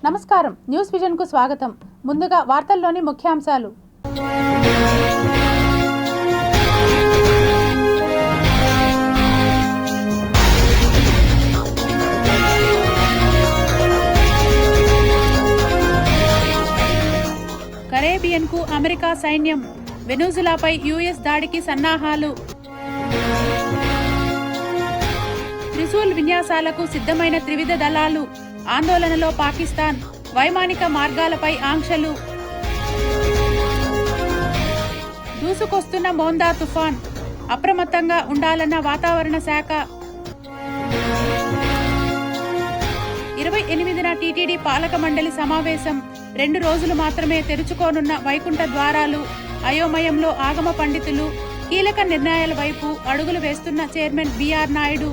నమస్కారం, news vision కు స్వాగతం. ముందుగా వార్తల్లోని ముఖ్యాంశాలు. కరేబియన్ కు అమెరికా సైన్యం, వెనుజులాపై యుఎస్ దాడికి సన్నాహాలు. త్రిశూల్ విన్యాసాలకు సిద్ధమైన త్రివిధ దళాలు, ఆందోళనలో పాకిస్తాన్, వైమానిక మార్గాలపై ఆంక్షలు. దూసుకొస్తున్న మోందా తుఫాన్, అప్రమత్తంగా ఉండాలన్న వాతావరణ శాఖ. 28న టీటీడీ పాలక మండలి సమావేశం. 2 రోజులు మాత్రమే తెరుచుకోనున్న వైకుంఠ ద్వారాలు. అయోమయంలో ఆగమ పండితులు. కీలక నిర్ణయాల వైపు అడుగులు వేస్తున్న చైర్మన్ బిఆర్ నాయుడు.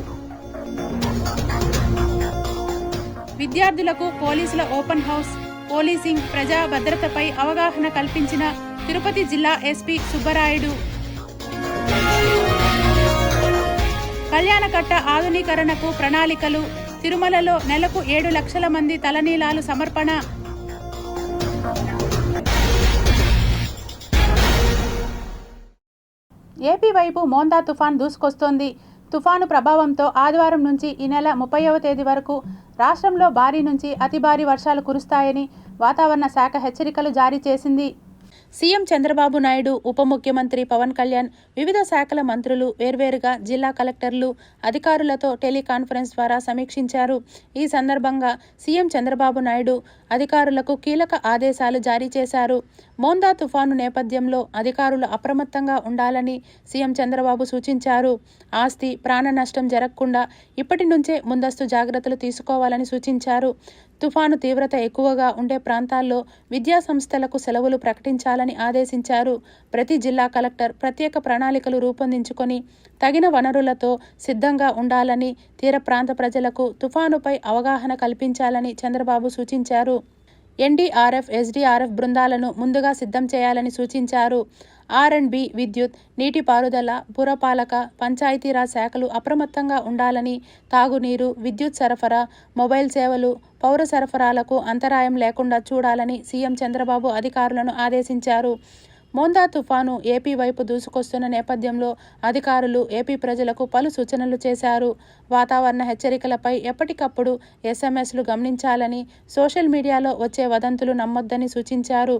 విద్యార్థులకు పోలీసుల ఓపెన్ హౌస్. పోలీసింగ్, ప్రజా భద్రతపై అవగాహన కల్పించిన తిరుపతి జిల్లా ఎస్పీ సుబ్బరాయుడు. కళ్యాణకట్ట ఆధునీకరణకు ప్రణాళికలు. తిరుమలలో నెలకు 7 లక్షల మంది తలనీలాలు సమర్పణ. ఏపీ వైపు మోందా తుఫాన్ దూసుకొస్తోంది. తుఫాను ప్రభావంతో ఆదివారం నుంచి ఈ నెల 30వ తేదీ వరకు రాష్ట్రంలో భారీ నుంచి అతి భారీ వర్షాలు కురుస్తాయని వాతావరణ శాఖ హెచ్చరికలు జారీ చేసింది. సీఎం చంద్రబాబు నాయుడు, ఉప ముఖ్యమంత్రి పవన్ కళ్యాణ్, వివిధ శాఖల మంత్రులు వేర్వేరుగా జిల్లా కలెక్టర్లు, అధికారులతో టెలికాన్ఫరెన్స్ ద్వారా సమీక్షించారు. ఈ సందర్భంగా సీఎం చంద్రబాబు నాయుడు అధికారులకు కీలక ఆదేశాలు జారీ చేశారు. మోందా తుఫాను నేపథ్యంలో అధికారులు అప్రమత్తంగా ఉండాలని సీఎం చంద్రబాబు సూచించారు. ఆస్తి, ప్రాణ నష్టం జరగకుండా ఇప్పటి నుంచే ముందస్తు జాగ్రత్తలు తీసుకోవాలని సూచించారు. తుఫాను తీవ్రత ఎక్కువగా ఉండే ప్రాంతాల్లో విద్యా సంస్థలకు సెలవులు ప్రకటించాలని ఆదేశించారు. ప్రతి జిల్లా కలెక్టర్ ప్రత్యేక ప్రణాళికలు రూపొందించుకొని తగిన వనరులతో సిద్ధంగా ఉండాలని, తీర ప్రాంత ప్రజలకు తుఫానుపై అవగాహన కల్పించాలని చంద్రబాబు సూచించారు. ఎన్డీఆర్ఎఫ్, ఎస్డీఆర్ఎఫ్ బృందాలను ముందుగా సిద్ధం చేయాలని సూచించారు. ఆర్&బి, విద్యుత్, నీటిపారుదల, పురపాలక, పంచాయతీరాజ్ శాఖలు అప్రమత్తంగా ఉండాలని, తాగునీరు, విద్యుత్ సరఫరా, మొబైల్ సేవలు, పౌర సరఫరాలకు అంతరాయం లేకుండా చూడాలని సీఎం చంద్రబాబు అధికారులను ఆదేశించారు. మోందా తుఫాను ఏపీ వైపు దూసుకొస్తున్న నేపథ్యంలో అధికారులు ఏపీ ప్రజలకు పలు సూచనలు చేశారు. వాతావరణ హెచ్చరికలపై ఎప్పటికప్పుడు ఎస్ఎంఎస్లు గమనించాలని, సోషల్ మీడియాలో వచ్చే వదంతులు నమ్మొద్దని సూచించారు.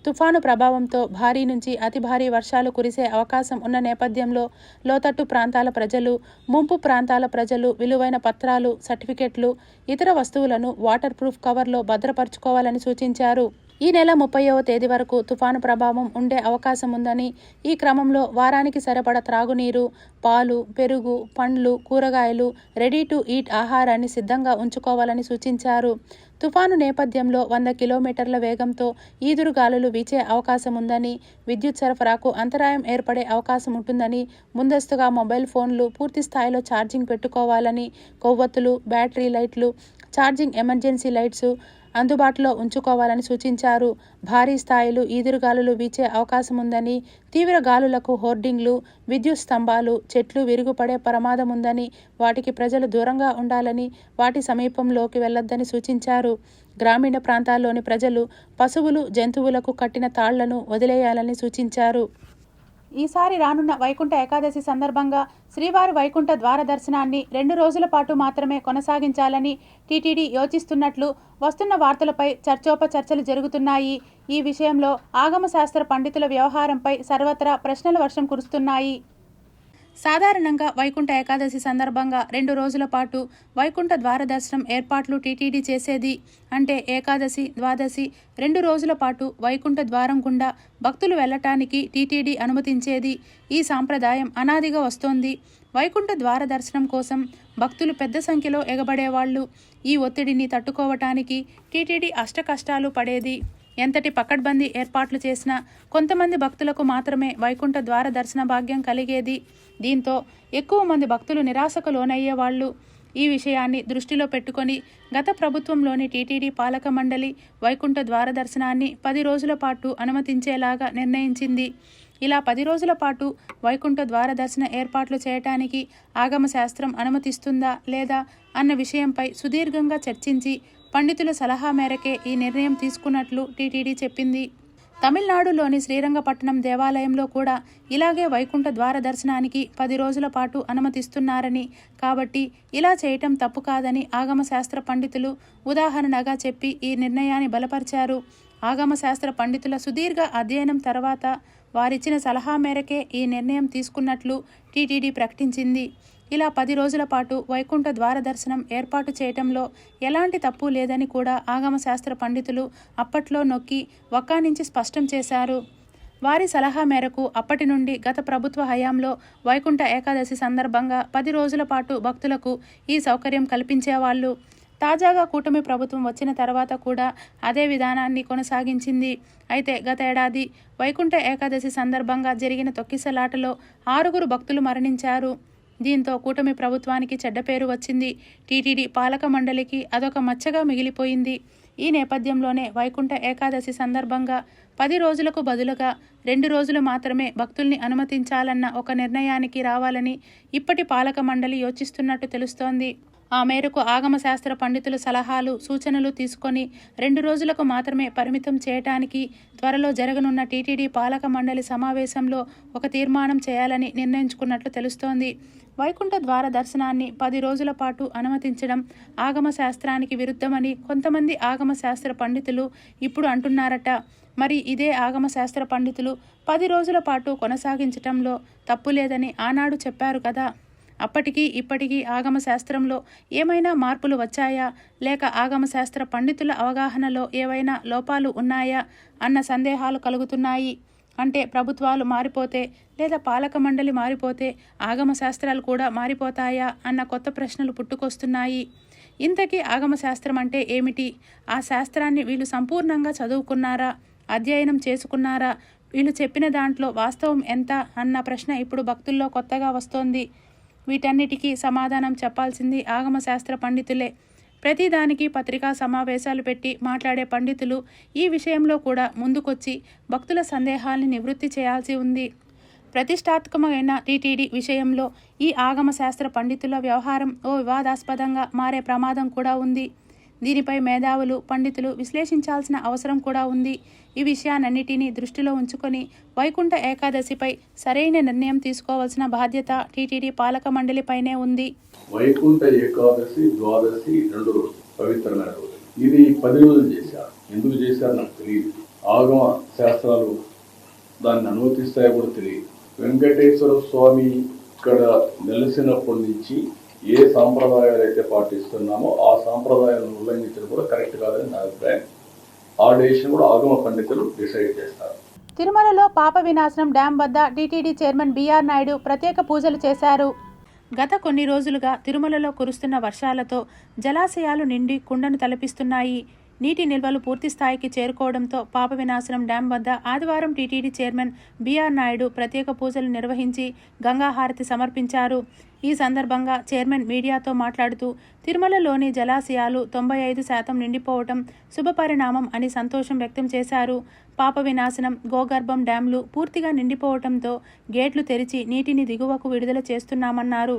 తుఫాను ప్రభావంతో భారీ నుంచి అతి భారీ వర్షాలు కురిసే అవకాశం ఉన్న నేపథ్యంలో లోతట్టు ప్రాంతాల ప్రజలు, ముంపు ప్రాంతాల ప్రజలు విలువైన పత్రాలు, సర్టిఫికెట్లు, ఇతర వస్తువులను వాటర్ ప్రూఫ్ కవర్లో భద్రపరచుకోవాలని సూచించారు. ఈ నెల 30వ తేదీ వరకు తుఫాను ప్రభావం ఉండే అవకాశం ఉందని, ఈ క్రమంలో వారానికి సరిపడ త్రాగునీరు, పాలు, పెరుగు, పండ్లు, కూరగాయలు, రెడీ టు ఈట్ ఆహారాన్ని సిద్ధంగా ఉంచుకోవాలని సూచించారు. తుఫాను నేపథ్యంలో 100 కిలోమీటర్ల వేగంతో ఈదురుగాలులు వీచే అవకాశం ఉందని, విద్యుత్ సరఫరాకు అంతరాయం ఏర్పడే అవకాశం ఉంటుందని, ముందస్తుగా మొబైల్ ఫోన్లు పూర్తి స్థాయిలో ఛార్జింగ్ పెట్టుకోవాలని, కొవ్వొత్తులు, బ్యాటరీ లైట్లు, ఛార్జింగ్ ఎమర్జెన్సీ లైట్స్ అందుబాటులో ఉంచుకోవాలని సూచించారు. భారీ స్థాయిలో ఈదురుగాలులు వీచే అవకాశం ఉందని, తీవ్ర గాలులకు హోర్డింగ్లు, విద్యుత్ స్తంభాలు, చెట్లు విరుగుపడే ప్రమాదం ఉందని, వాటికి ప్రజలు దూరంగా ఉండాలని, వాటి సమీపంలోకి వెళ్లొద్దని సూచించారు. గ్రామీణ ప్రాంతాల్లోని ప్రజలు పశువులు, జంతువులకు కట్టిన తాళ్లను వదిలేయాలని సూచించారు. ఈసారి రానున్న వైకుంఠ ఏకాదశి సందర్భంగా శ్రీవారి వైకుంఠ ద్వార దర్శనాన్ని 2 రోజుల పాటు మాత్రమే కొనసాగించాలని టీటీడీ యోచిస్తున్నట్లు వస్తున్న వార్తలపై చర్చోపచర్చలు జరుగుతున్నాయి. ఈ విషయంలో ఆగమ శాస్త్ర పండితుల వ్యవహారంపై సర్వత్రా ప్రశ్నల వర్షం కురుస్తున్నాయి. సాధారణంగా వైకుంఠ ఏకాదశి సందర్భంగా 2 రోజుల పాటు వైకుంఠ ద్వార దర్శనం ఏర్పాట్లు టీటీడీ చేసేది. అంటే ఏకాదశి, ద్వాదశి 2 రోజుల పాటు వైకుంఠ ద్వారం గుండా భక్తులు వెళ్లటానికి టీటీడీ అనుమతించేది. ఈ సాంప్రదాయం అనాదిగా వస్తోంది. వైకుంఠ ద్వార దర్శనం కోసం భక్తులు పెద్ద సంఖ్యలో ఎగబడేవాళ్లు. ఈ ఒత్తిడిని తట్టుకోవటానికి టీటీడీ అష్టకష్టాలు పడేది. ఎంతటి పకడ్బందీ ఏర్పాట్లు చేసినా కొంతమంది భక్తులకు మాత్రమే వైకుంఠ ద్వార దర్శన భాగ్యం కలిగేది. దీంతో ఎక్కువ మంది భక్తులు నిరాశకు లోనయ్యేవాళ్లు. ఈ విషయాన్ని దృష్టిలో పెట్టుకొని గత ప్రభుత్వంలోని టీటీడీ పాలక మండలి వైకుంఠ ద్వార దర్శనాన్ని 10 రోజుల పాటు అనుమతించేలాగా నిర్ణయించింది. ఇలా 10 రోజుల పాటు వైకుంఠ ద్వార దర్శన ఏర్పాట్లు చేయటానికి ఆగమ శాస్త్రం అనుమతిస్తుందా లేదా అన్న విషయంపై సుదీర్ఘంగా చర్చించి పండితుల సలహా మేరకే ఈ నిర్ణయం తీసుకున్నట్లు టీటీడీ చెప్పింది. తమిళనాడులోని శ్రీరంగపట్టణం దేవాలయంలో కూడా ఇలాగే వైకుంఠ ద్వార దర్శనానికి 10 రోజుల పాటు అనుమతిస్తున్నారని, కాబట్టి ఇలా చేయటం తప్పు కాదని ఆగమ శాస్త్ర పండితులు ఉదాహరణగా చెప్పి ఈ నిర్ణయాన్ని బలపరిచారు. ఆగమ శాస్త్ర పండితుల సుదీర్ఘ అధ్యయనం తర్వాత వారిచ్చిన సలహా మేరకే ఈ నిర్ణయం తీసుకున్నట్లు టీటీడీ ప్రకటించింది. ఇలా 10 రోజుల పాటు వైకుంఠ ద్వార దర్శనం ఏర్పాటు చేయటంలో ఎలాంటి తప్పు లేదని కూడా ఆగమ శాస్త్ర పండితులు అప్పట్లో నొక్కి వక్కానించి స్పష్టం చేశారు. వారి సలహా మేరకు అప్పటి నుండి గత ప్రభుత్వ హయాంలో వైకుంఠ ఏకాదశి సందర్భంగా 10 రోజుల పాటు భక్తులకు ఈ సౌకర్యం కల్పించేవాళ్ళు. తాజాగా కూటమి ప్రభుత్వం వచ్చిన తర్వాత కూడా అదే విధానాన్ని కొనసాగించింది. అయితే గత ఏడాది వైకుంఠ ఏకాదశి సందర్భంగా జరిగిన తొక్కిసలాటలో 6 భక్తులు మరణించారు. దీంతో కూటమి ప్రభుత్వానికి చెడ్డ పేరు వచ్చింది. టీటీడీ పాలక మండలికి అదొక మచ్చగా మిగిలిపోయింది. ఈ నేపథ్యంలోనే వైకుంఠ ఏకాదశి సందర్భంగా 10 రోజులకు బదులుగా 2 రోజులు మాత్రమే భక్తుల్ని అనుమతించాలన్న ఒక నిర్ణయానికి రావాలని ఇప్పటి పాలక మండలి యోచిస్తున్నట్టు తెలుస్తోంది. ఆ మేరకు ఆగమ శాస్త్ర పండితుల సలహాలు, సూచనలు తీసుకొని 2 రోజులకు మాత్రమే పరిమితం చేయటానికి త్వరలో జరగనున్న టీటీడీ పాలక మండలి సమావేశంలో ఒక తీర్మానం చేయాలని నిర్ణయించుకున్నట్లు తెలుస్తోంది. వైకుంఠ ద్వార దర్శనాన్ని 10 రోజుల పాటు అనుమతించడం ఆగమ శాస్త్రానికి విరుద్ధమని కొంతమంది ఆగమ శాస్త్ర పండితులు ఇప్పుడు అంటున్నారట. మరి ఇదే ఆగమ శాస్త్ర పండితులు 10 రోజుల పాటు కొనసాగించటంలో తప్పు లేదని ఆనాడు చెప్పారు కదా. అప్పటికీ ఇప్పటికీ ఆగమ శాస్త్రంలో ఏమైనా మార్పులు వచ్చాయా, లేక ఆగమ శాస్త్ర పండితుల అవగాహనలో ఏవైనా లోపాలు ఉన్నాయా అన్న సందేహాలు కలుగుతున్నాయి. అంటే ప్రభుత్వాలు మారిపోతే లేదా పాలక మండలి మారిపోతే ఆగమ శాస్త్రాలు కూడా మారిపోతాయా అన్న కొత్త ప్రశ్నలు పుట్టుకొస్తున్నాయి. ఇంతకీ ఆగమ శాస్త్రం అంటే ఏమిటి? ఆ శాస్త్రాన్ని వీళ్ళు సంపూర్ణంగా చదువుకున్నారా, అధ్యయనం చేసుకున్నారా, వీళ్ళు చెప్పిన దాంట్లో వాస్తవం ఎంత అన్న ప్రశ్న ఇప్పుడు భక్తుల్లో కొత్తగా వస్తోంది. వీటన్నిటికీ సమాధానం చెప్పాల్సింది ఆగమ శాస్త్ర పండితులే. ప్రతిదానికి పత్రికా సమావేశాలు పెట్టి మాట్లాడే పండితులు ఈ విషయంలో కూడా ముందుకొచ్చి భక్తుల సందేహాల్ని నివృత్తి చేయాల్సి ఉంది. ప్రతిష్టాత్మకమైన టీటీడీ విషయంలో ఈ ఆగమ శాస్త్ర పండితుల వ్యవహారం ఓ వివాదాస్పదంగా మారే ప్రమాదం కూడా ఉంది. దీనిపై మేధావులు, పండితులు విశ్లేషించాల్సిన అవసరం కూడా ఉంది. ఈ విషయాన్నిటినీ దృష్టిలో ఉంచుకొని వైకుంఠ ఏకాదశిపై సరైన నిర్ణయం తీసుకోవాల్సిన బాధ్యత టీటీడీ పాలక మండలిపైనే ఉంది. వైకుంఠ ఏకాదశి, ద్వాదశి 2 పవిత్రమైన రోజు. ఇది 10 రోజులు చేశారు. ఎందుకు చేశారు నాకు తెలియదు. ఆగమ శాస్త్రాలు దాన్ని అనుమతిస్తాయో కూడా తెలియదు. వెంకటేశ్వర స్వామి ఇక్కడ నెలసినప్పటి నుంచి ఏ సాంప్రదాయాలు అయితే పాటిస్తున్నామో ఆ సాంప్రదాయాలను ఉల్లంఘించడం కూడా కరెక్ట్ కాదని నా అభిప్రాయం. ఆ డెసిషన్ కూడా ఆగమ పండితులు డిసైడ్ చేస్తారు. తిరుమలలో పాప వినాశనం డ్యాం వద్ద టీటీడీ చైర్మన్ బీఆర్ నాయుడు ప్రత్యేక పూజలు చేశారు. గత కొన్ని రోజులుగా తిరుమలలో కురుస్తున్న వర్షాలతో జలాశయాలు నిండి కుండను తలపిస్తున్నాయి. నీటి నిల్వలు పూర్తి స్థాయికి చేరుకోవడంతో పాప వినాశనం డ్యాం వద్ద ఆదివారం టీటీడీ చైర్మన్ బీఆర్ నాయుడు ప్రత్యేక పూజలు నిర్వహించి గంగాహారతి సమర్పించారు. ఈ సందర్భంగా చైర్మన్ మీడియాతో మాట్లాడుతూ తిరుమలలోని జలాశయాలు 95% నిండిపోవటం శుభపరిణామం అని సంతోషం వ్యక్తం చేశారు. పాప వినాశనం, గోగర్భం డ్యాంలు పూర్తిగా నిండిపోవటంతో గేట్లు తెరిచి నీటిని దిగువకు విడుదల చేస్తున్నామన్నారు.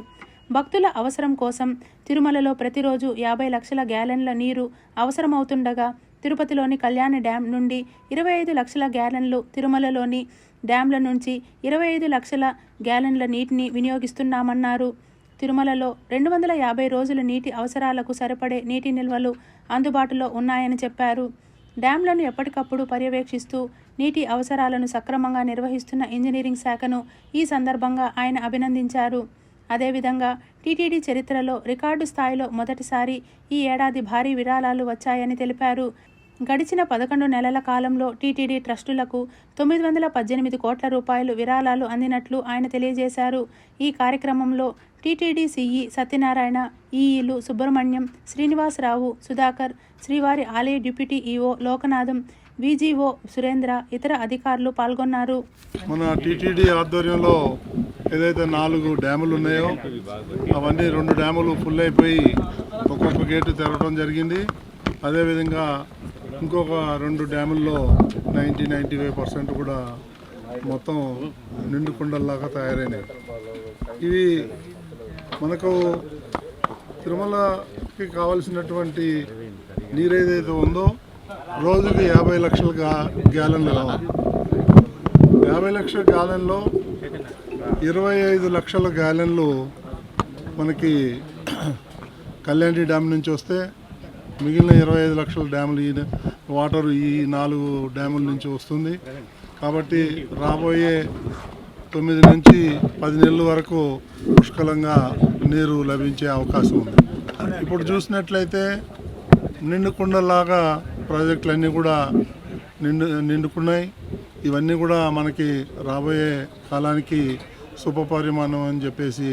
భక్తుల అవసరం కోసం తిరుమలలో ప్రతిరోజు 50 లక్షల గ్యాలన్ల నీరు అవసరమవుతుండగా తిరుపతిలోని కళ్యాణ డ్యాం నుండి 25 లక్షల గ్యాలన్లు, తిరుమలలోని డ్యాంల నుంచి 25 లక్షల గ్యాలన్ల నీటిని వినియోగిస్తున్నామన్నారు. తిరుమలలో 250 రోజుల నీటి అవసరాలకు సరిపడే నీటి నిల్వలు అందుబాటులో ఉన్నాయని చెప్పారు. డ్యాంలను ఎప్పటికప్పుడు పర్యవేక్షిస్తూ నీటి అవసరాలను సక్రమంగా నిర్వహిస్తున్న ఇంజనీరింగ్ శాఖను ఈ సందర్భంగా ఆయన అభినందించారు. అదేవిధంగా టీటీడీ చరిత్రలో రికార్డు స్థాయిలో మొదటిసారి ఈ ఏడాది భారీ విరాళాలు వచ్చాయని తెలిపారు. గడిచిన 11 నెలల కాలంలో టీటీడీ ట్రస్టులకు 918 కోట్ల రూపాయలు విరాళాలు అందినట్లు ఆయన తెలియజేశారు. ఈ కార్యక్రమంలో టీటీడీ సిఈ సత్యనారాయణ, ఈఈలు సుబ్రహ్మణ్యం, శ్రీనివాసరావు, సుధాకర్, శ్రీవారి ఆలయ deputy EO Lokanatham, VGO Surendra, ఇతర అధికారులు పాల్గొన్నారు. మన టీటీడీ ఆధ్వర్యంలో ఏదైతే 4 డ్యాములు ఉన్నాయో అవన్నీ 2 డ్యాములు ఫుల్ అయిపోయి ఒక్కొక్క గేటు తెరవడం జరిగింది. అదేవిధంగా ఇంకొక 2 డ్యాముల్లో 95% కూడా మొత్తం నిండు కుండల్లాగా తయారైనవి. ఇవి మనకు తిరుమలకి కావలసినటువంటి నీరు ఏదైతే ఉందో రోజుకి 50 లక్షల గ్యాలన్లు కావాలి. 50 లక్షల గ్యాలన్లో 25 లక్షల గ్యాలన్లు మనకి కళ్యాణి డ్యామ్ నుంచి వస్తే మిగిలిన 25 లక్షల డ్యాములు ఈ వాటర్ ఈ 4 డ్యాముల నుంచి వస్తుంది. కాబట్టి రాబోయే 9 నుంచి 10 నెలల వరకు పుష్కలంగా నీరు లభించే అవకాశం ఉంది. ఇప్పుడు చూసినట్లయితే నిండుకుండలాగా ప్రాజెక్టులన్నీ కూడా నిండుకున్నాయి. ఇవన్నీ కూడా మనకి రాబోయే కాలానికి శుభపరిమాణం అని చెప్పేసి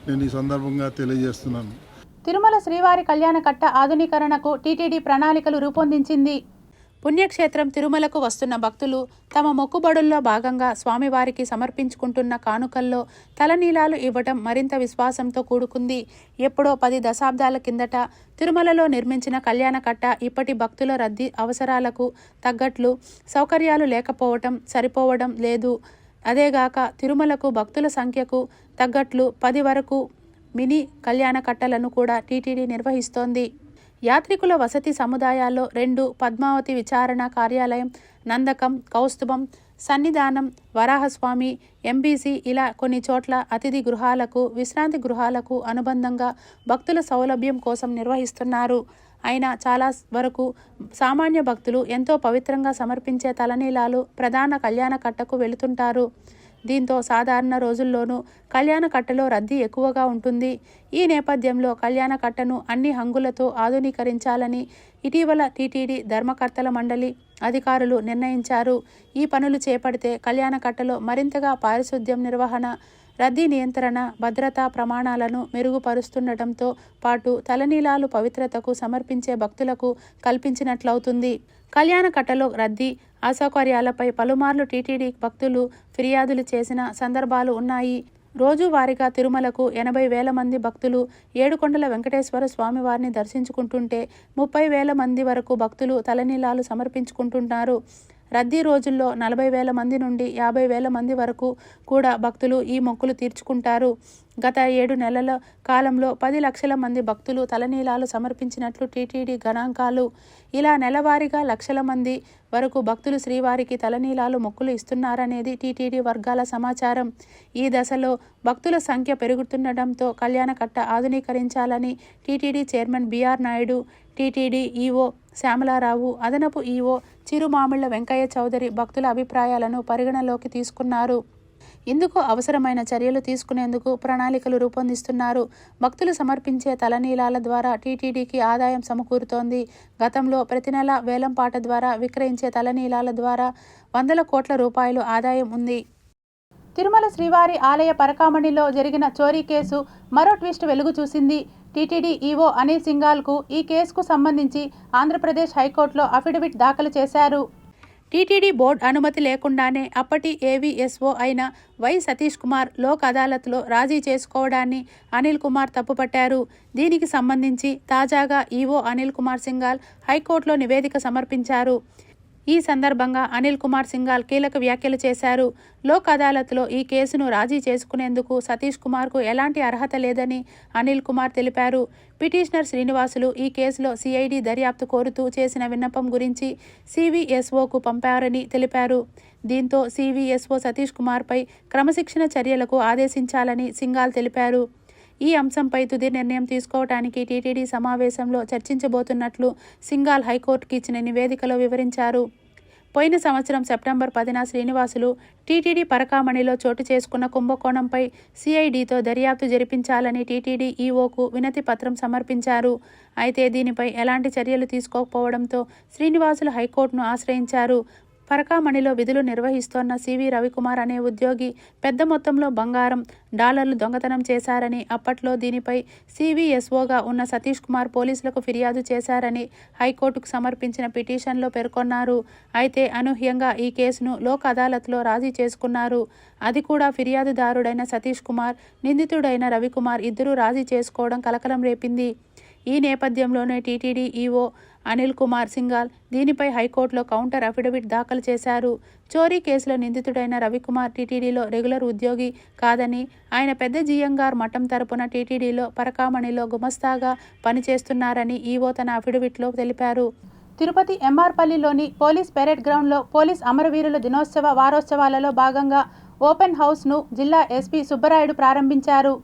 నేను ఈ సందర్భంగా తెలియజేస్తున్నాను. తిరుమల శ్రీవారి కళ్యాణ కట్ట ఆధునీకరణకు టీటీడీ ప్రణాళికలు రూపొందించింది. పుణ్యక్షేత్రం తిరుమలకు వస్తున్న భక్తులు తమ మొక్కుబడుల్లో భాగంగా స్వామివారికి సమర్పించుకుంటున్న కానుకల్లో తలనీలాలు ఇవ్వటం మరింత విశ్వాసంతో కూడుకుంది. ఎప్పుడో 10 దశాబ్దాల కిందట తిరుమలలో నిర్మించిన కళ్యాణ కట్ట ఇప్పటి భక్తుల రద్దీ అవసరాలకు తగ్గట్లు సౌకర్యాలు లేకపోవటం సరిపోవడం లేదు. అదేగాక తిరుమలకు భక్తుల సంఖ్యకు తగ్గట్లు 10 వరకు మినీ కళ్యాణ కట్టలను కూడా టీటీడీ నిర్వహిస్తోంది. యాత్రికుల వసతి సముదాయాల్లో 2 పద్మావతి విచారణ కార్యాలయం, నందకం, కౌస్తుభం, సన్నిధానం, వరాహస్వామి, ఎంబీసీ ఇలా కొన్ని చోట్ల అతిథి గృహాలకు, విశ్రాంతి గృహాలకు అనుబంధంగా భక్తుల సౌలభ్యం కోసం నిర్వహిస్తున్నారు. అయినా చాలా వరకు సామాన్య భక్తులు ఎంతో పవిత్రంగా సమర్పించే తలనీలాలు ప్రధాన కళ్యాణ కట్టకు వెళుతుంటారు. దీంతో సాధారణ రోజుల్లోనూ కళ్యాణ కట్టలో రద్దీ ఎక్కువగా ఉంటుంది. ఈ నేపథ్యంలో కళ్యాణ కట్టను అన్ని హంగులతో ఆధునీకరించాలని ఇటీవల టీటీడీ ధర్మకర్తల మండలి అధికారులు నిర్ణయించారు. ఈ పనులు చేపడితే కళ్యాణ కట్టలో మరింతగా పారిశుద్ధ్యం నిర్వహణ, రద్దీ నియంత్రణ, భద్రతా ప్రమాణాలను మెరుగుపరుస్తుండటంతో పాటు తలనీలాలు పవిత్రతకు సమర్పించే భక్తులకు కల్పించినట్లవుతుంది. కళ్యాణ కట్టలో రద్దీ, అసౌకర్యాలపై పలుమార్లు టీటీడీ భక్తులు ఫిర్యాదులు చేసిన సందర్భాలు ఉన్నాయి. రోజువారీగా తిరుమలకు 80,000 మంది భక్తులు ఏడుకొండల వెంకటేశ్వర స్వామివారిని దర్శించుకుంటుంటే 30,000 మంది వరకు భక్తులు తలనీలాలు సమర్పించుకుంటున్నారు. రద్దీ రోజుల్లో 40,000 మంది నుండి 50,000 మంది వరకు కూడా భక్తులు ఈ మొక్కులు తీర్చుకుంటారు. గత 7 నెలల కాలంలో 10 లక్షల మంది భక్తులు తలనీలాలు సమర్పించినట్లు టీటీడీ గణాంకాలు. ఇలా నెలవారీగా లక్షల మంది వరకు భక్తులు శ్రీవారికి తలనీలాలు మొక్కులు ఇస్తున్నారనేది టీటీడీ వర్గాల సమాచారం. ఈ దశలో భక్తుల సంఖ్య పెరుగుతుండటంతో కళ్యాణ కట్ట ఆధునీకరించాలని TTD chairman BR Naidu, TTD EO Shyamala Rao, అదనపు ఈవో చిరుమామిళ్ల వెంకయ్య చౌదరి భక్తుల అభిప్రాయాలను పరిగణలోకి తీసుకున్నారు. ఇందుకు అవసరమైన చర్యలు తీసుకునేందుకు ప్రణాళికలు రూపొందిస్తున్నారు. భక్తులు సమర్పించే తలనీలాల ద్వారా టీటీడీకి ఆదాయం సమకూరుతోంది. గతంలో ప్రతి నెల వేలంపాట ద్వారా విక్రయించే తలనీలాల ద్వారా 100 కోట్ల రూపాయలు ఆదాయం ఉంది. తిరుమల శ్రీవారి ఆలయ పరకామణిలో జరిగిన చోరీ కేసు మరో ట్విస్ట్ వెలుగు చూసింది. టీటీడీ ఈవో అనిల్ సింఘాల్కు ఈ కేసుకు సంబంధించి ఆంధ్రప్రదేశ్ హైకోర్టులో అఫిడవిట్ దాఖలు చేశారు. టీటీడీ బోర్డు అనుమతి లేకుండానే అప్పటి ఏవీఎస్ఓ అయిన వై సతీష్ కుమార్ లోక్ అదాలత్లో రాజీ చేసుకోవడాన్ని అనిల్ కుమార్ తప్పుపట్టారు. దీనికి సంబంధించి తాజాగా ఈవో అనిల్ కుమార్ సింఘాల్ హైకోర్టులో నివేదిక సమర్పించారు. ఈ సందర్భంగా అనిల్ కుమార్ సింఘాల్ కీలక వ్యాఖ్యలు చేశారు. లోక్ అదాలత్లో ఈ కేసును రాజీ చేసుకునేందుకు సతీష్ కుమార్కు ఎలాంటి అర్హత లేదని అనిల్ కుమార్ తెలిపారు. పిటిషనర్ శ్రీనివాసులు ఈ కేసులో సిఐడి దర్యాప్తు కోరుతూ చేసిన విన్నపం గురించి సివిఎస్ఓకు పంపారని తెలిపారు. దీంతో సివిఎస్ఓ సతీష్ కుమార్పై క్రమశిక్షణ చర్యలకు ఆదేశించాలని సింఘాల్ తెలిపారు. ఈ అంశంపై తుది నిర్ణయం తీసుకోవడానికి టీటీడీ సమావేశంలో చర్చించబోతున్నట్లు సింఘాల్ హైకోర్టుకి ఇచ్చిన నివేదికలో వివరించారు. పోయిన సంవత్సరం సెప్టెంబర్ 10న శ్రీనివాసులు టీటీడీ పరకామణిలో చోటు చేసుకున్న కుంభకోణంపై సిఐడితో దర్యాప్తు జరిపించాలని టీటీడీ ఈవోకు వినతి పత్రం సమర్పించారు. అయితే దీనిపై ఎలాంటి చర్యలు తీసుకోకపోవడంతో శ్రీనివాసులు హైకోర్టును ఆశ్రయించారు. పరకామణిలో విధులు నిర్వహిస్తోన్న సివి రవికుమార్ అనే ఉద్యోగి పెద్ద మొత్తంలో బంగారం, డాలర్లు దొంగతనం చేశారని, అప్పట్లో దీనిపై సివిఎస్ఓగా ఉన్న సతీష్ కుమార్ పోలీసులకు ఫిర్యాదు చేశారని హైకోర్టుకు సమర్పించిన పిటిషన్లో పేర్కొన్నారు. అయితే అనూహ్యంగా ఈ కేసును లోక్ అదాలత్లో రాజీ చేసుకున్నారు. అది కూడా ఫిర్యాదుదారుడైన సతీష్ కుమార్, నిందితుడైన రవికుమార్ ఇద్దరూ రాజీ చేసుకోవడం కలకలం రేపింది. ఈ నేపథ్యంలోనే టీటీడీ ఈవో అనిల్ కుమార్ సింఘాల్ దీనిపై హైకోర్టులో కౌంటర్ అఫిడవిట్ దాఖలు చేశారు. చోరీ కేసులో నిందితుడైన రవికుమార్ టీటీడీలో రెగ్యులర్ ఉద్యోగి కాదని, ఆయన పెద్ద జియంగార్ మఠం తరపున టీటీడీలో పరకామణిలో గుమస్తాగా పనిచేస్తున్నారని ఈవో తన అఫిడవిట్లో తెలిపారు. తిరుపతి ఎంఆర్పల్లిలోని పోలీస్ పెరేడ్ గ్రౌండ్లో పోలీస్ అమరవీరుల దినోత్సవ వారోత్సవాలలో భాగంగా ఓపెన్ హౌస్ను జిల్లా ఎస్పీ సుబ్బరాయుడు ప్రారంభించారు.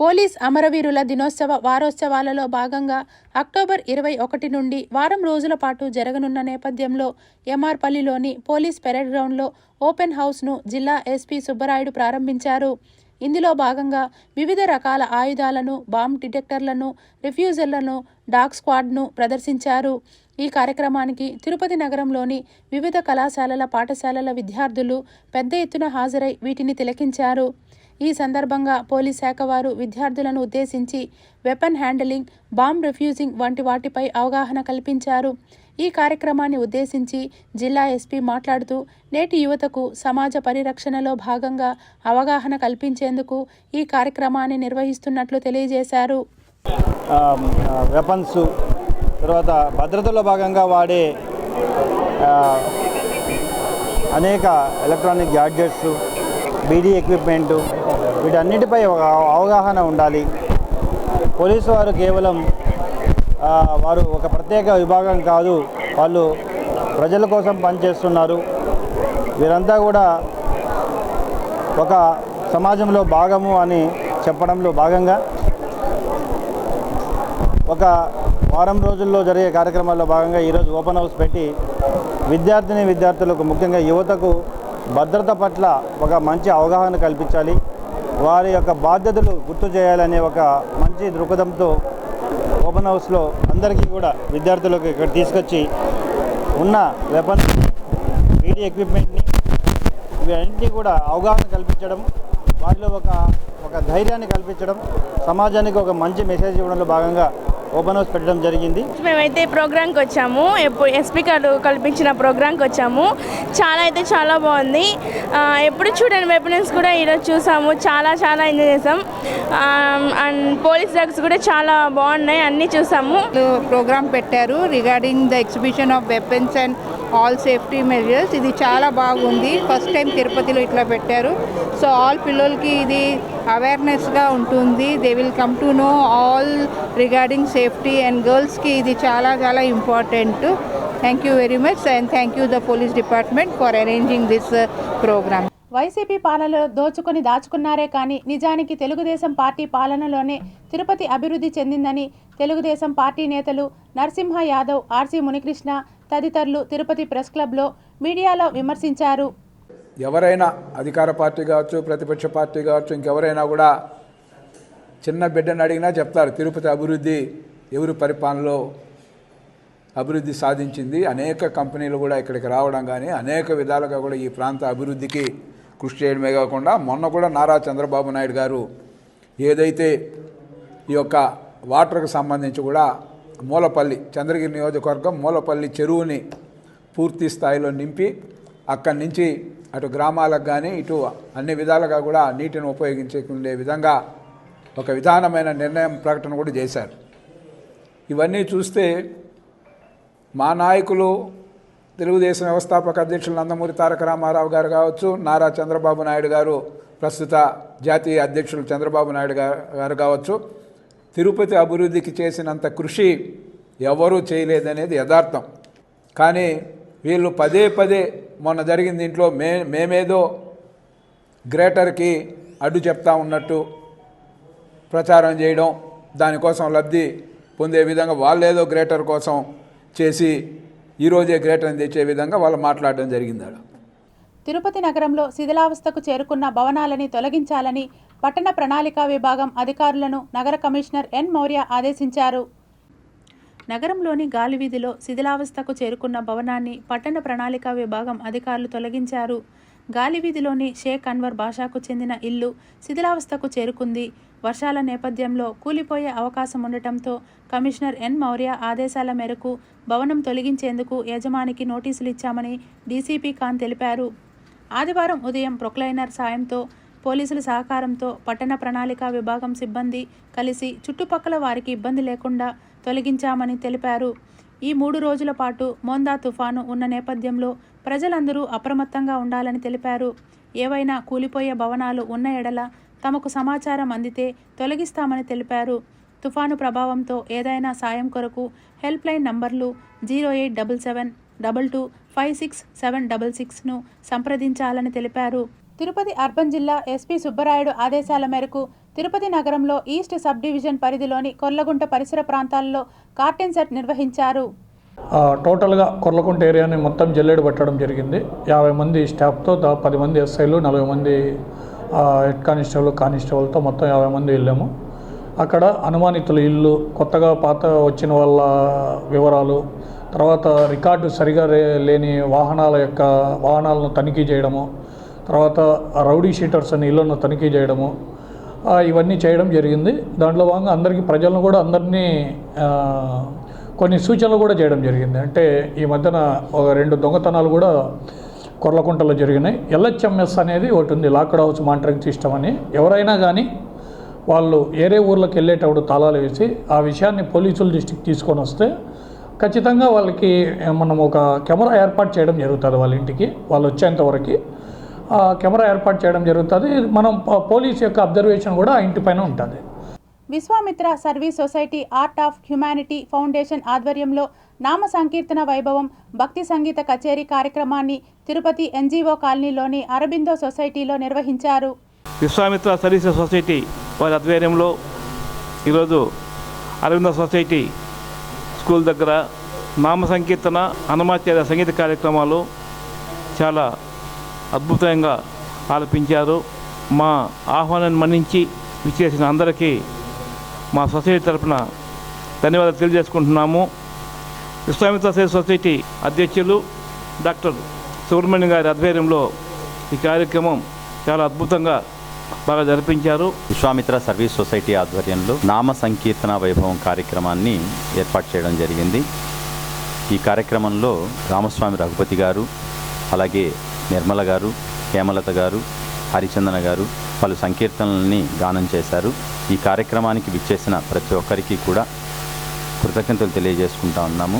పోలీస్ అమరవీరుల దినోత్సవ వారోత్సవాలలో భాగంగా అక్టోబర్ 21 నుండి వారం రోజుల పాటు జరగనున్న నేపథ్యంలో ఎంఆర్పల్లిలోని పోలీస్ పెరేడ్ గ్రౌండ్లో ఓపెన్ హౌస్ను జిల్లా ఎస్పీ సుబ్బరాయుడు ప్రారంభించారు. ఇందులో భాగంగా వివిధ రకాల ఆయుధాలను, బాంబ్ డిటెక్టర్లను, రిఫ్యూజర్లను, డాగ్ స్క్వాడ్ను ప్రదర్శించారు. ఈ కార్యక్రమానికి తిరుపతి నగరంలోని వివిధ కళాశాలల, పాఠశాలల విద్యార్థులు పెద్ద ఎత్తున హాజరై వీటిని తిలకించారు. ఈ సందర్భంగా పోలీస్ శాఖ వారు విద్యార్థులను ఉద్దేశించి వెపన్ హ్యాండిలింగ్, బాంబ్ రిఫ్యూజింగ్ వంటి వాటిపై అవగాహన కల్పించారు. ఈ కార్యక్రమాన్ని ఉద్దేశించి జిల్లా ఎస్పీ మాట్లాడుతూ, నేటి యువతకు సమాజ పరిరక్షణలో భాగంగా అవగాహన కల్పించేందుకు ఈ కార్యక్రమాన్ని నిర్వహిస్తున్నట్లు తెలియజేశారు. వెపన్స్, తర్వాత భద్రతలో భాగంగా వాడే అనేక ఎలక్ట్రానిక్ గ్యాడ్జెట్స్, బీడీ ఎక్విప్మెంటు, వీటన్నిటిపై అవగాహన ఉండాలి. పోలీసు వారు కేవలం వారు ఒక ప్రత్యేక విభాగం కాదు, వాళ్ళు ప్రజల కోసం పనిచేస్తున్నారు. వీరంతా కూడా ఒక సమాజంలో భాగము అని చెప్పడంలో భాగంగా ఒక వారం రోజుల్లో జరిగే కార్యక్రమాల్లో భాగంగా ఈరోజు ఓపెన్ హౌస్ పెట్టి విద్యార్థులకు, ముఖ్యంగా యువతకు భద్రత పట్ల ఒక మంచి అవగాహన కల్పించాలి, వారి యొక్క బాధ్యతలు గుర్తు చేయాలనే ఒక మంచి దృక్పథంతో ఓపెన్ హౌస్లో అందరికీ కూడా విద్యార్థులకు ఇక్కడ తీసుకొచ్చి ఉన్న వెపన్స్, బీడీ ఎక్విప్మెంట్ని ఇవన్నింటినీ కూడా అవగాహన కల్పించడం, వారిలో ఒక ధైర్యాన్ని కల్పించడం, సమాజానికి ఒక మంచి మెసేజ్ ఇవ్వడంలో భాగంగా ఓపెన్ హౌస్ పెట్టడం జరిగింది. మేమైతే ప్రోగ్రామ్కి వచ్చాము, ఎస్పీ గారు కల్పించిన ప్రోగ్రామ్కి వచ్చాము. చాలా బాగుంది. ఎప్పుడు చూడని వెపన్స్ కూడా ఈరోజు చూసాము. చాలా ఎంజాయ్ చేసాం. అండ్ పోలీస్ డ్రగ్స్ కూడా చాలా బాగున్నాయి, అన్నీ చూసాము. ప్రోగ్రామ్ పెట్టారు regarding the exhibition of weapons and all safety measures. ఇది చాలా బాగుంది. ఫస్ట్ టైం తిరుపతిలో ఇట్లా పెట్టారు. సో ఆల్ పిల్లలకి ఇది అవేర్నెస్గా ఉంటుంది. They will come to know all regarding safety and గర్ల్స్కి ఇది చాలా important. Thank you very much and thank you the police department for arranging this program. YCP పాలనలో దోచుకొని దాచుకున్నారే కానీ నిజానికి తెలుగుదేశం పార్టీ పాలనలోనే తిరుపతి అభివృద్ధి చెందిందని తెలుగుదేశం పార్టీ నేతలు నరసింహ యాదవ్, ఆర్సీ మునికృష్ణ తదితరులు తిరుపతి ప్రెస్ క్లబ్లో మీడియాలో విమర్శించారు. ఎవరైనా అధికార పార్టీ కావచ్చు, ప్రతిపక్ష పార్టీ కావచ్చు, ఇంకెవరైనా కూడా చిన్న బిడ్డను అడిగినా చెప్తారు తిరుపతి అభివృద్ధి ఎవరు పరిపాలనలో అభివృద్ధి సాధించింది. అనేక కంపెనీలు కూడా ఇక్కడికి రావడం కానీ అనేక విధాలుగా కూడా ఈ ప్రాంత అభివృద్ధికి కృషి చేయడమే కాకుండా మొన్న కూడా నారా చంద్రబాబు నాయుడు గారు ఏదైతే ఈ యొక్క వాటర్కు సంబంధించి కూడా మూలపల్లి, చంద్రగిరి నియోజకవర్గం మూలపల్లి చెరువుని పూర్తి స్థాయిలో నింపి అక్కడి నుంచి అటు గ్రామాలకు కానీ ఇటు అన్ని విధాలుగా కూడా నీటిని ఉపయోగించుకునే విధంగా ఒక విధానమైన నిర్ణయం ప్రకటన కూడా చేశారు. ఇవన్నీ చూస్తే మా నాయకులు తెలుగుదేశం వ్యవస్థాపక అధ్యక్షులు నందమూరి తారక రామారావు గారు కావచ్చు, నారా చంద్రబాబు నాయుడు గారు ప్రస్తుత జాతీయ అధ్యక్షులు చంద్రబాబు నాయుడు గారు కావచ్చు, తిరుపతి అభివృద్ధికి చేసినంత కృషి ఎవరూ చేయలేదనేది యథార్థం. కానీ వీళ్ళు పదే మొన్న జరిగిన దీంట్లో మేమేదో గ్రేటర్కి అడ్డు చెప్తా ఉన్నట్టు ప్రచారం చేయడం, దానికోసం లబ్ధి పొందే విధంగా వాళ్ళేదో గ్రేటర్ కోసం చేసి ఈరోజే గ్రేటర్ని తెచ్చే విధంగా వాళ్ళు మాట్లాడడం జరిగింది. తిరుపతి నగరంలో శిథిలావస్థకు చేరుకున్న భవనాలని తొలగించాలని పట్టణ ప్రణాళికా విభాగం అధికారులను నగర కమిషనర్ ఎన్ మౌర్య ఆదేశించారు. నగరంలోని గాలివీధిలో శిథిలావస్థకు చేరుకున్న భవనాన్ని పట్టణ ప్రణాళికా విభాగం అధికారులు తొలగించారు. గాలివీధిలోని షేక్ అన్వర్ బాషాకు చెందిన ఇల్లు శిథిలావస్థకు చేరుకుంది. వర్షాల నేపథ్యంలో కూలిపోయే అవకాశం ఉండటంతో కమిషనర్ ఎన్ మౌర్య ఆదేశాల మేరకు భవనం తొలగించేందుకు యజమానికి నోటీసులు ఇచ్చామని డీసీపీ ఖాన్ తెలిపారు. ఆదివారం ఉదయం ప్రొక్లైనర్ సాయంతో పోలీసుల సహకారంతో పట్టణ ప్రణాళికా విభాగం సిబ్బంది కలిసి చుట్టుపక్కల వారికి ఇబ్బంది లేకుండా తొలగించామని తెలిపారు. ఈ 3 రోజుల పాటు మోందా తుఫాను ఉన్న నేపథ్యంలో ప్రజలందరూ అప్రమత్తంగా ఉండాలని తెలిపారు. ఏవైనా కూలిపోయే భవనాలు ఉన్న ఎడల తమకు సమాచారం అందితే తొలగిస్తామని తెలిపారు. తుఫాను ప్రభావంతో ఏదైనా సాయం కొరకు హెల్ప్ లైన్ నంబర్లు 087722566766ను సంప్రదించాలని తెలిపారు. తిరుపతి అర్బన్ జిల్లా ఎస్పీ సుబ్బరాయుడు ఆదేశాల మేరకు తిరుపతి నగరంలో ఈస్ట్ సబ్ డివిజన్ పరిధిలోని కొర్లగుంట పరిసర ప్రాంతాల్లో కార్టెన్ సెట్ నిర్వహించారు. టోటల్గా కొర్లకుంట ఏరియాని మొత్తం జల్లెడు పట్టడం జరిగింది. 50 మంది స్టాఫ్తో 10 మంది ఎస్ఐలు 40 మంది హెడ్ కానిస్టేబుల్తో మొత్తం 50 మంది వెళ్ళాము. అక్కడ అనుమానితుల ఇల్లు, కొత్తగా పాత వచ్చిన వాళ్ళ వివరాలు, తర్వాత రికార్డు సరిగా లేని వాహనాలను తనిఖీ చేయడము, తర్వాత రౌడీ షీటర్స్ అని ఇళ్లను తనిఖీ చేయడము, ఇవన్నీ చేయడం జరిగింది. దాంట్లో భాగంగా ప్రజలను కూడా అందరినీ కొన్ని సూచనలు కూడా చేయడం జరిగింది. అంటే ఈ మధ్యన 2 దొంగతనాలు కూడా కొర్లకుంటలో జరిగినాయి. LHMS అనేది ఒకటి ఉంది, లాక్డ్ హౌస్ మానిటరింగ్ సిస్టమ్ అని. ఎవరైనా కానీ వాళ్ళు ఏరే ఊర్లోకి వెళ్ళేటప్పుడు తాళాలు వేసి ఆ విషయాన్ని పోలీసుల దృష్టికి తీసుకొని వస్తే ఖచ్చితంగా వాళ్ళకి మనం ఒక కెమెరా ఏర్పాటు చేయడం జరుగుతుంది. వాళ్ళ ఇంటికి వాళ్ళు వచ్చేంతవరకు కెమెరా ఏర్పాటు చేయడం జరుగుతుంది. మనం పోలీస్ యొక్క అబ్జర్వేషన్ కూడా ఆ ఇంటిపైన ఉంటుంది. Vishwamitra service society art of humanity foundation ఆధ్వర్యంలో నామ సంకీర్తన వైభవం భక్తి సంగీత కచేరీ కార్యక్రమాన్ని తిరుపతి NGO కాలనీలోని అరబిందో సొసైటీలో నిర్వహించారు. విశ్వామిత్ర సర్వీస్ సొసైటీ వారి ఆధ్వర్యంలో ఈరోజు అరబిందో సొసైటీ స్కూల్ దగ్గర నామ సంకీర్తన, హనుమాచార్య సంగీత కార్యక్రమాలు చాలా అద్భుతంగా ఆలపించారు. మా ఆహ్వానాన్ని మన్నించి విచ్చేసిన అందరికీ మా సొసైటీ తరఫున ధన్యవాదాలు తెలియజేసుకుంటున్నాము. విశ్వామిత్ర సర్వీస్ సొసైటీ అధ్యక్షులు డాక్టర్ సుబ్రహ్మణ్యం గారి ఆధ్వర్యంలో ఈ కార్యక్రమం చాలా అద్భుతంగా బాగా జరిపించారు. విశ్వామిత్ర సర్వీస్ సొసైటీ ఆధ్వర్యంలో నామ సంకీర్తన వైభవం కార్యక్రమాన్ని ఏర్పాటు చేయడం జరిగింది. ఈ కార్యక్రమంలో రామస్వామి రఘుపతి గారు, అలాగే నిర్మల గారు, హేమలత గారు, హరిచందన గారు పలు సంకీర్తనల్ని గానం చేశారు. ఈ కార్యక్రమానికి విచ్చేసిన ప్రతి ఒక్కరికి కూడా కృతజ్ఞతలు తెలియజేసుకుంటా ఉన్నాము.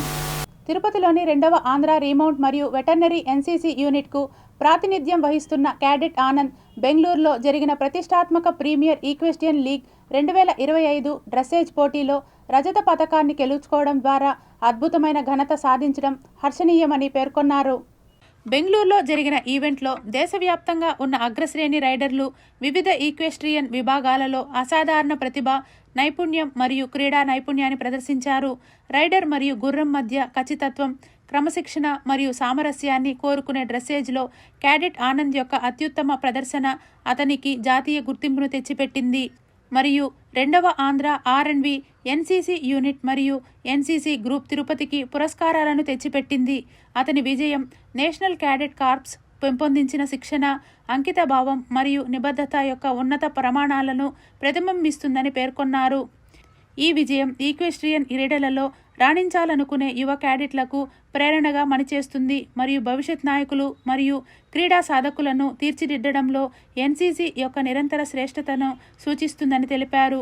తిరుపతిలోని 2వ ఆంధ్ర రీమౌంట్ మరియు వెటర్నరీ NCC యూనిట్కు ప్రాతినిధ్యం వహిస్తున్న క్యాడెట్ ఆనంద్ బెంగళూరులో జరిగిన ప్రతిష్టాత్మక ప్రీమియర్ ఈక్వెస్టియన్ లీగ్ 2025 డ్రెస్సేజ్ పోటీలో రజత పథకాన్ని గెలుచుకోవడం ద్వారా అద్భుతమైన ఘనత సాధించడం హర్షణీయమని పేర్కొన్నారు. బెంగళూరులో జరిగిన ఈవెంట్లో దేశవ్యాప్తంగా ఉన్న అగ్రశ్రేణి రైడర్లు వివిధ ఈక్వెస్ట్రియన్ విభాగాలలో అసాధారణ ప్రతిభ, నైపుణ్యం మరియు క్రీడా నైపుణ్యాన్ని ప్రదర్శించారు. రైడర్ మరియు గుర్రం మధ్య ఖచ్చితత్వం, క్రమశిక్షణ మరియు సామరస్యాన్ని కోరుకునే డ్రెస్సేజ్లో క్యాడెట్ ఆనంద్ యొక్క అత్యుత్తమ ప్రదర్శన అతనికి జాతీయ గుర్తింపును తెచ్చిపెట్టింది మరియు 2వ ఆంధ్ర R&V NCC యూనిట్ మరియు NCC గ్రూప్ తిరుపతికి పురస్కారాలను తెచ్చిపెట్టింది. అతని విజయం నేషనల్ క్యాడెట్ కార్ప్స్ పెంపొందించిన శిక్షణ, అంకిత భావం మరియు నిబద్ధత యొక్క ఉన్నత ప్రమాణాలను ప్రతిబింబిస్తుందని పేర్కొన్నారు. ఈ విజయం ఈక్వెస్ట్రియన్ క్రీడలలో రాణించాలనుకునే యువ క్యాడెట్లకు ప్రేరణగా పనిచేస్తుంది మరియు భవిష్యత్ నాయకులు మరియు క్రీడా సాధకులను తీర్చిదిద్దడంలో NCC యొక్క నిరంతర శ్రేష్టతను సూచిస్తుందని తెలిపారు.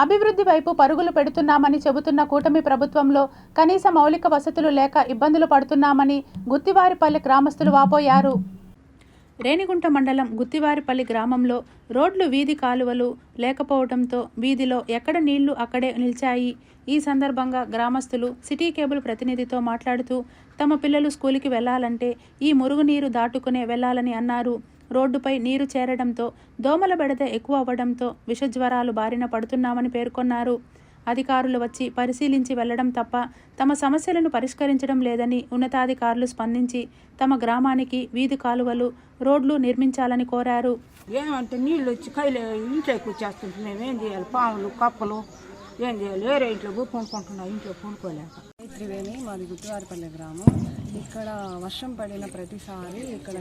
అభివృద్ధి వైపు పరుగులు పెడుతున్నామని చెబుతున్న కూటమి ప్రభుత్వంలో కనీస మౌలిక వసతులు లేక ఇబ్బందులు పడుతున్నామని గుత్తివారిపల్లి గ్రామస్తులు వాపోయారు. రేణిగుంట మండలం గుత్తివారిపల్లి గ్రామంలో రోడ్లు, వీధి కాలువలు లేకపోవడంతో వీధిలో ఎక్కడ నీళ్లు అక్కడే నిలిచాయి. ఈ సందర్భంగా గ్రామస్తులు సిటీ కేబుల్ ప్రతినిధితో మాట్లాడుతూ తమ పిల్లలు స్కూలుకి వెళ్లాలంటే ఈ మురుగునీరు దాటుకునే వెళ్లాలని అన్నారు. రోడ్డుపై నీరు చేరడంతో దోమల బెడద ఎక్కువ అవ్వడంతో విషజ్వరాలు బారిన పడుతున్నామని పేర్కొన్నారు. అధికారులు వచ్చి పరిశీలించి వెళ్లడం తప్ప తమ సమస్యలను పరిష్కరించడం లేదని ఉన్నతాధికారులు స్పందించి తమ గ్రామానికి వీధి కాలువలు, రోడ్లు నిర్మించాలని కోరారు. ఏమంటే నీళ్ళు వచ్చి కైలు ఇంట్లోకి వచ్చేస్తుంటే మేమేం చేయాలి? పాములు, కప్పలు ఏం చేయాలి? వేరే ఇంట్లో కొనుక్కుంటున్నాం, ఇంట్లో కొనుక్కోలేక. త్రివేణి, మాది గుత్తివారిపల్లి గ్రామం. ఇక్కడ వర్షం పడిన ప్రతిసారి ఇక్కడ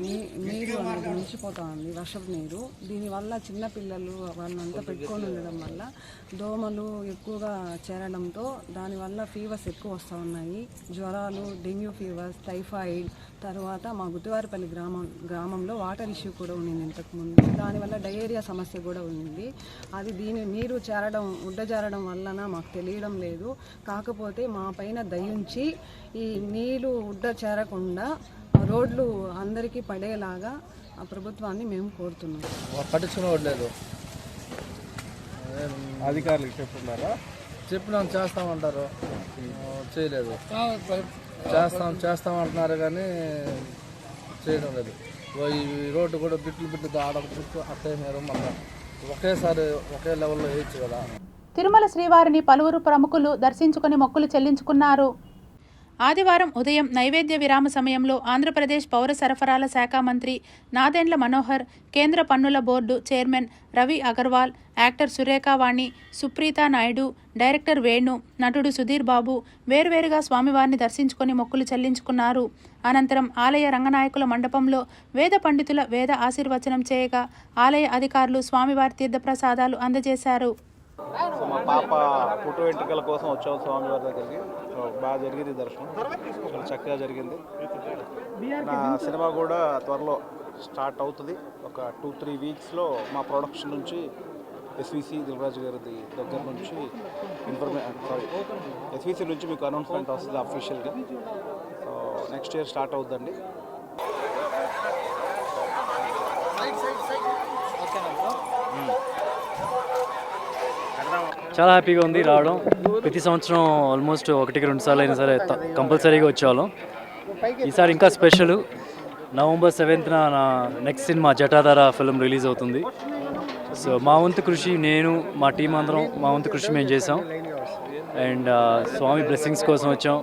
నీరు అనేది నిలిచిపోతూ ఉంది, వర్షపు నీరు. దీనివల్ల చిన్నపిల్లలు వాళ్ళంతా పెట్టుకొని ఉండడం వల్ల దోమలు ఎక్కువగా చేరడంతో దానివల్ల ఫీవర్స్ ఎక్కువ వస్తూ ఉన్నాయి. జ్వరాలు, డెంగ్యూ ఫీవర్స్, టైఫాయిడ్. తర్వాత మా గుత్తివారిపల్లి గ్రామంలో వాటర్ ఇష్యూ కూడా ఉండింది ఇంతకుముందు. దానివల్ల డయేరియా సమస్య కూడా ఉంది. అది నీరు చేరడం, ఉడ్డ చేరడం వలన మాకు తెలియడం లేదు. కాకపోతే మా పైన దయ చేయించి ఈ నీళ్ళు ఉడ్డ చేరకుండా రోడ్లు అందరికీ పడేలాగా ఆ ప్రభుత్వాన్ని మేము కోరుతున్నాం. పట్టించుకోవట్లేదు. అధికారులకు చెప్తున్నారా? చెప్పినాం చేస్తామంటారు, చేయలేదు. చేస్తాం అంటున్నారు కానీ చేయడం లేదు. ఈ రోడ్డు కూడా బిట్లు ఆడ అట్టేసారు. మళ్ళీ ఒకేసారి ఒకే లెవెల్లో వేయచ్చు కదా. తిరుమల శ్రీవారిని పలువురు ప్రముఖులు దర్శించుకుని మొక్కులు చెల్లించుకున్నారు. ఆదివారం ఉదయం నైవేద్య విరామ సమయంలో ఆంధ్రప్రదేశ్ పౌర సరఫరాల శాఖ మంత్రి నాదెండ్ల మనోహర్, కేంద్ర పన్నుల board chairman Ravi Agarwal, actor Surekha Vani, Supritha Naidu, director Venu, నటుడు సుధీర్ బాబు వేర్వేరుగా స్వామివారిని దర్శించుకుని మొక్కులు చెల్లించుకున్నారు. అనంతరం ఆలయ రంగనాయకుల మండపంలో వేద పండితుల వేద ఆశీర్వచనం చేయగా ఆలయ అధికారులు స్వామివారి తీర్థప్రసాదాలు అందజేశారు. మా పాప పుట్టు వెంట్రుకల కోసం వచ్చాము స్వామివారి దగ్గరికి. బాగా జరిగింది దర్శనం, చాలా చక్కగా జరిగింది. నా సినిమా కూడా త్వరలో స్టార్ట్ అవుతుంది. ఒక 2-3 వీక్స్లో మా ప్రొడక్షన్ నుంచి ఎస్విసి దిల్రాజు గారి దగ్గర నుంచి ఎస్విసి నుంచి మీకు అనౌన్స్మెంట్ వస్తుంది అఫీషియల్గా. సో నెక్స్ట్ ఇయర్ స్టార్ట్ అవుతుందండి. చాలా హ్యాపీగా ఉంది రావడం. ప్రతి సంవత్సరం ఆల్మోస్ట్ 1-2 సార్లు అయినా సరే కంపల్సరీగా వచ్చేవాళ్ళం. ఈసారి ఇంకా స్పెషల్. నవంబర్ 7th నా next cinema Jatadhara film release అవుతుంది. సో మా వంతు కృషి, నేను మా టీం అందరం మా వంతు కృషి మేము చేసాం. అండ్ స్వామి బ్లెస్సింగ్స్ కోసం వచ్చాం.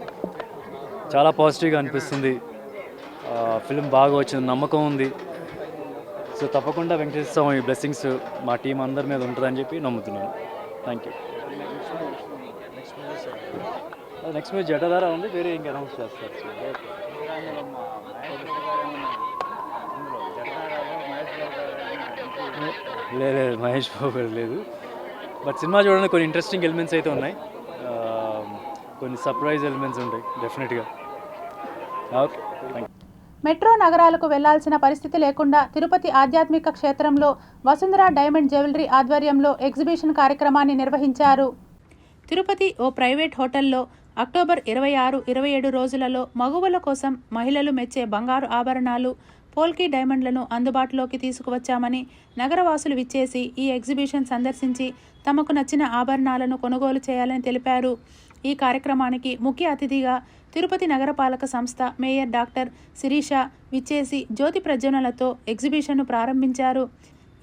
చాలా పాజిటివ్గా అనిపిస్తుంది. ఫిల్మ్ బాగా వచ్చింది, నమ్మకం ఉంది. సో తప్పకుండా వెంకటేశ్వర స్వామి బ్లెస్సింగ్స్ మా టీం అందరి మీద ఉంటుందని చెప్పి నమ్ముతున్నాను. Thank you. Next movie Jatadhara ఉంది, వేరే ఇంకా అనౌన్స్ చేస్తారు. లేదు మహేష్ బాబు గారు లేదు. బట్ సినిమా చూడడానికి కొన్ని ఇంట్రెస్టింగ్ ఎలిమెంట్స్ అయితే ఉన్నాయి, కొన్ని సర్ప్రైజ్ ఎలిమెంట్స్ ఉంటాయి డెఫినెట్గా. Okay, thank you. మెట్రో నగరాలకు వెళ్లాల్సిన పరిస్థితి లేకుండా తిరుపతి ఆధ్యాత్మిక క్షేత్రంలో వసుంధర డైమండ్ జ్యువెలరీ ఆధ్వర్యంలో ఎగ్జిబిషన్ కార్యక్రమాన్ని నిర్వహించారు. తిరుపతి ఓ ప్రైవేట్ హోటల్లో అక్టోబర్ 26-27 రోజులలో మగువల కోసం మహిళలు మెచ్చే బంగారు ఆభరణాలు, పోల్కీ డైమండ్లను అందుబాటులోకి తీసుకువచ్చామని నగరవాసులు విచ్చేసి ఈ ఎగ్జిబిషన్ సందర్శించి తమకు నచ్చిన ఆభరణాలను కొనుగోలు చేయాలని తెలిపారు. ఈ కార్యక్రమానికి ముఖ్య అతిథిగా తిరుపతి నగరపాలక సంస్థ మేయర్ డాక్టర్ శిరీష విచ్చేసి జ్యోతి ప్రజ్వలనలతో ఎగ్జిబిషన్ను ప్రారంభించారు.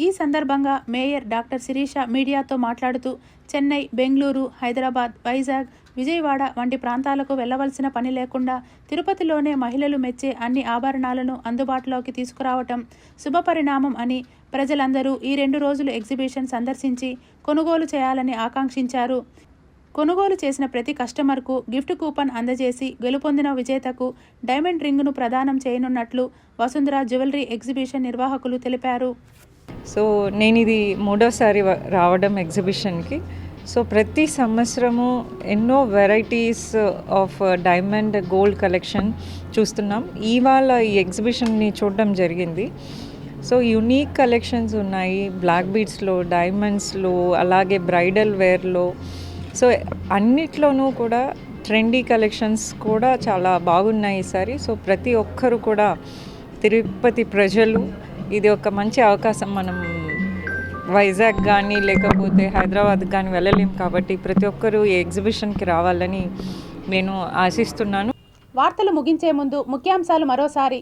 ఈ సందర్భంగా మేయర్ డాక్టర్ శిరీష మీడియాతో మాట్లాడుతూ చెన్నై, బెంగళూరు, హైదరాబాద్, వైజాగ్, విజయవాడ వంటి ప్రాంతాలకు వెళ్లవలసిన పని లేకుండా తిరుపతిలోనే మహిళలు మెచ్చే అన్ని ఆభరణాలను అందుబాటులోకి తీసుకురావటం శుభపరిణామం అని, ప్రజలందరూ ఈ 2 రోజులు ఎగ్జిబిషన్ సందర్శించి కొనుగోలు చేయాలని ఆకాంక్షించారు. కొనుగోలు చేసిన ప్రతి కస్టమర్కు గిఫ్ట్ కూపన్ అందజేసి గెలుపొందిన విజేతకు డైమండ్ రింగును ప్రదానం చేయనున్నట్లు వసుంధర జ్యువెలరీ ఎగ్జిబిషన్ నిర్వాహకులు తెలిపారు. సో నేను ఇది 3వసారి రావడం ఎగ్జిబిషన్కి. సో ప్రతి సంవత్సరము ఎన్నో varieties of diamond gold collection చూస్తున్నాం. ఇవాళ ఈ ఎగ్జిబిషన్ని చూడడం జరిగింది. సో యునీక్ కలెక్షన్స్ ఉన్నాయి, బ్లాక్ బీడ్స్లో, డైమండ్స్లో, అలాగే బ్రైడల్ వేర్లో. సో అన్నిట్లోనూ కూడా ట్రెండీ కలెక్షన్స్ కూడా చాలా బాగున్నాయి ఈసారి. సో ప్రతి ఒక్కరు కూడా తిరుపతి ప్రజలు, ఇది ఒక మంచి అవకాశం. మనం వైజాగ్ కానీ లేకపోతే హైదరాబాద్ కానీ వెళ్ళలేం కాబట్టి ప్రతి ఒక్కరూ ఈ ఎగ్జిబిషన్కి రావాలని నేను ఆశిస్తున్నాను. వార్తలు ముగించే ముందు ముఖ్యాంశాలు మరోసారి.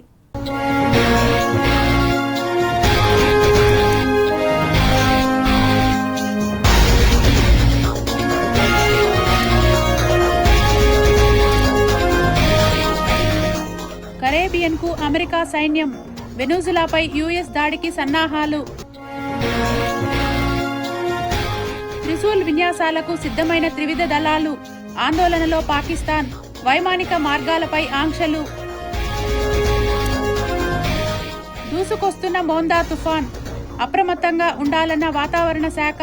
కరేబియన్కు అమెరికా సైన్యం, వెనుజులాపై యుఎస్ దాడికి సన్నాహాలు. త్రిశూల్ విన్యాసాలకు సిద్ధమైన త్రివిధ దళాలు, ఆందోళనలో పాకిస్తాన్, వైమానిక మార్గాలపై ఆంక్షలు. దూసుకొస్తున్న మోందా తుఫాన్, అప్రమత్తంగా ఉండాలన్న వాతావరణ శాఖ.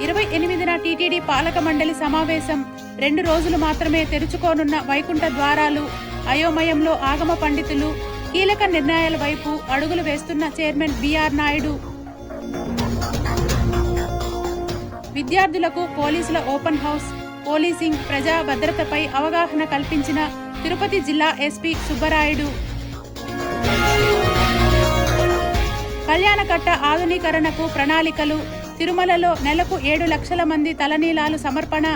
28న టీటీడీ పాలక మండలి సమావేశం. 2 రోజులు మాత్రమే తెరుచుకోనున్న వైకుంఠ ద్వారాలు. అయోమయంలో ఆగమ పండితులు. కీలక నిర్ణయాల వైపు అడుగులు వేస్తున్న చైర్మన్ బిఆర్ నాయుడు. విద్యార్థులకు పోలీసుల ఓపెన్ హౌస్, పోలీసింగ్, ప్రజా భద్రతపై అవగాహన కల్పించిన తిరుపతి జిల్లా ఎస్పీ సుబ్బరాయుడు. కళ్యాణకట్ట ఆధునీకరణకు ప్రణాళికలు, తిరుమలలో నెలకు 7 లక్షల మంది తలనీలాలు సమర్పణ.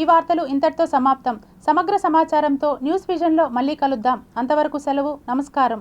ఈ వార్తలు ఇంతటితో సమాప్తం. సమగ్ర సమాచారంతో న్యూస్ విజన్లో మళ్ళీ కలుద్దాం. అంతవరకు సెలవు. నమస్కారం.